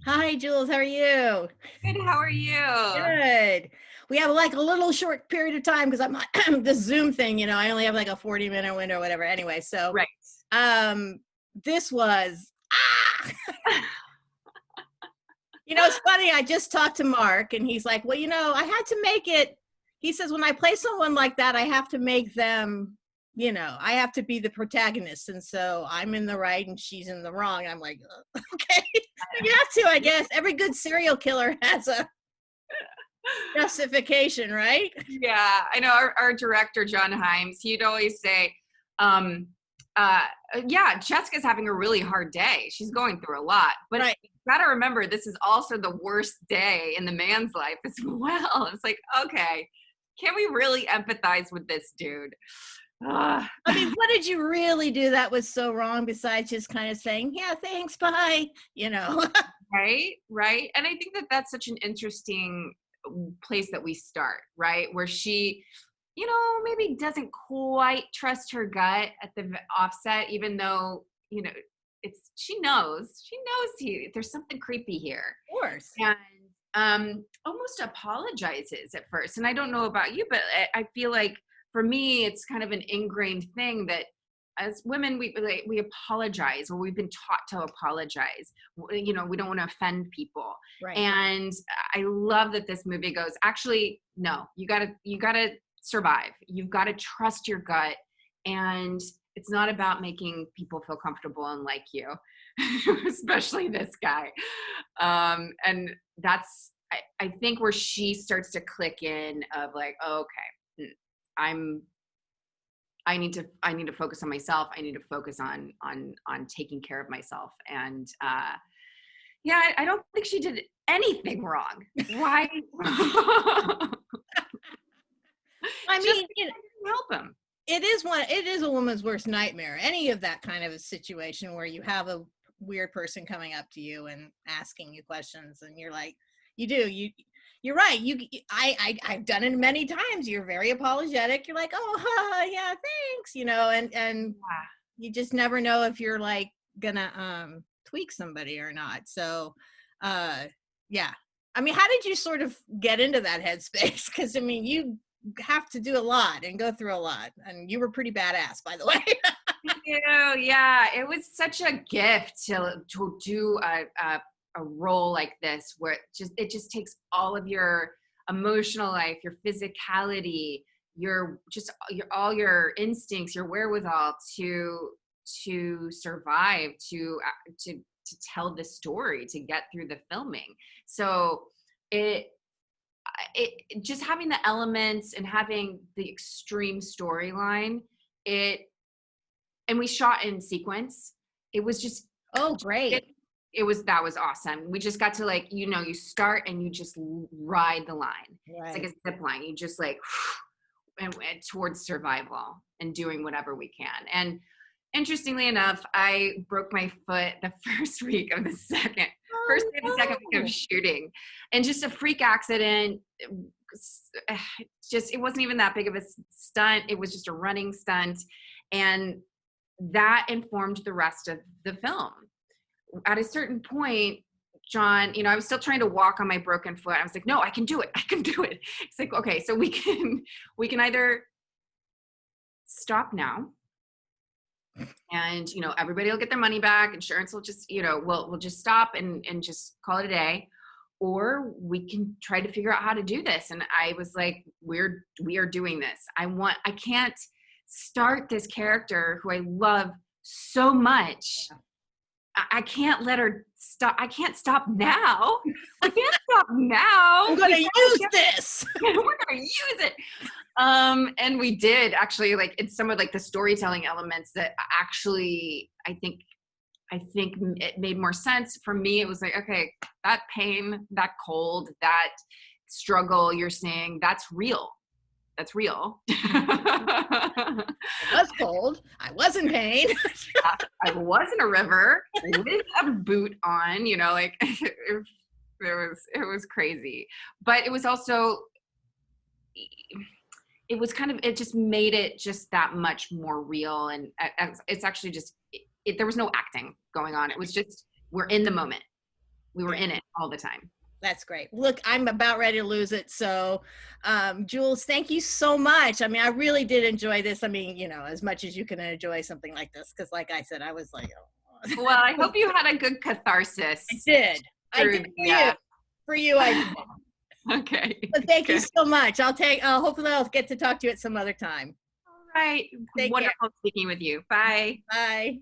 Hi, Jules. How are you? Good, how are you? Good. We have like a little short period of time because I'm on this Zoom thing, I only have like a 40-minute window or whatever. Anyway, so Right. um this was it's funny. I just talked to Mark and he's like, well, I had to make it. He says, when I play someone like that, I have to make them, I have to be the protagonist. And so I'm in the right and she's in the wrong. I'm like, okay, you have to, I guess. Every good serial killer has a justification, right? Yeah, I know our director, John Himes, he'd always say, um, uh, yeah, Jessica's having a really hard day. She's going through a lot. But Right. you gotta remember, this is also the worst day in the man's life as well. It's like, okay, can we really empathize with this dude? Ugh. I mean, what did you really do that was so wrong besides just kind of saying, yeah, thanks, bye, Right, right. And I think that that's such an interesting place that we start, right? Where she, maybe doesn't quite trust her gut at the offset, even though, she knows there's something creepy here. Of course. And almost apologizes at first. And I don't know about you, but I feel like for me, it's kind of an ingrained thing that as women, we apologize, or we've been taught to apologize. We don't want to offend people. Right. And I love that this movie goes, actually, no, you gotta survive. You've got to trust your gut. And it's not about making people feel comfortable and like you, especially this guy. And that's, I think, where she starts to click in of like, oh, okay, I'm I need to focus on myself. I need to focus on taking care of myself. And yeah, I don't think she did anything wrong. Why? I Just mean, help him. it is a woman's worst nightmare. Any of that kind of a situation where you have a weird person coming up to you and asking you questions and you're like, you're right. I've done it many times. You're very apologetic. You're like, oh, yeah, thanks, and Yeah. you just never know if you're like gonna tweak somebody or not. So yeah. I mean, how did you sort of get into that headspace? Because I mean, you have to do a lot and go through a lot, and you were pretty badass, by the way. Thank you. Yeah, it was such a gift to do a role like this, where it just takes all of your emotional life, your physicality, all your instincts, your wherewithal to survive, to tell the story, to get through the filming. So it just having the elements and having the extreme storyline, it and we shot in sequence. It was just Oh, great. it, that was awesome. We just got to, like, you start and you just ride the line. It's like Right. a zip line. You just like and towards survival and doing whatever we can. And interestingly enough, I broke my foot the first week of the first day of the second week of Oh, shooting, and just a freak accident. Just, it wasn't even that big of a stunt. It was just a running stunt, and that informed the rest of the film. At a certain point, John, I was still trying to walk on my broken foot. I was like, no, I can do it. I can do it. It's like, okay, so we can either stop now, and everybody will get their money back. Insurance will just, we'll just stop and just call it a day, or we can try to figure out how to do this. And I was like, we are doing this. I can't start this character who I love so much. yeah. I can't let her stop. I can't stop now. I can't stop now. I'm gonna use this. We're gonna use it. And we did actually, like, it's some of, like, the storytelling elements that actually I think it made more sense for me. It was like, okay, that pain, that cold, that struggle you're seeing, that's real. That's real. It was cold. I was in pain. I was in a river with a boot on, like it was crazy. But it was also, it just made it just that much more real. And it's actually just, there was no acting going on. It was just, we're in the moment. we were in it all the time. That's great. Look, I'm about ready to lose it. So, Jules, thank you so much. I mean, I really did enjoy this. I mean, you know, as much as you can enjoy something like this, because like I said, I was like, oh. Well, I hope you had a good catharsis. I did. I did for you. For you, I did. Okay. But thank you so much. Hopefully I'll get to talk to you at some other time. All right. Take Wonderful care. speaking with you. Bye. Bye.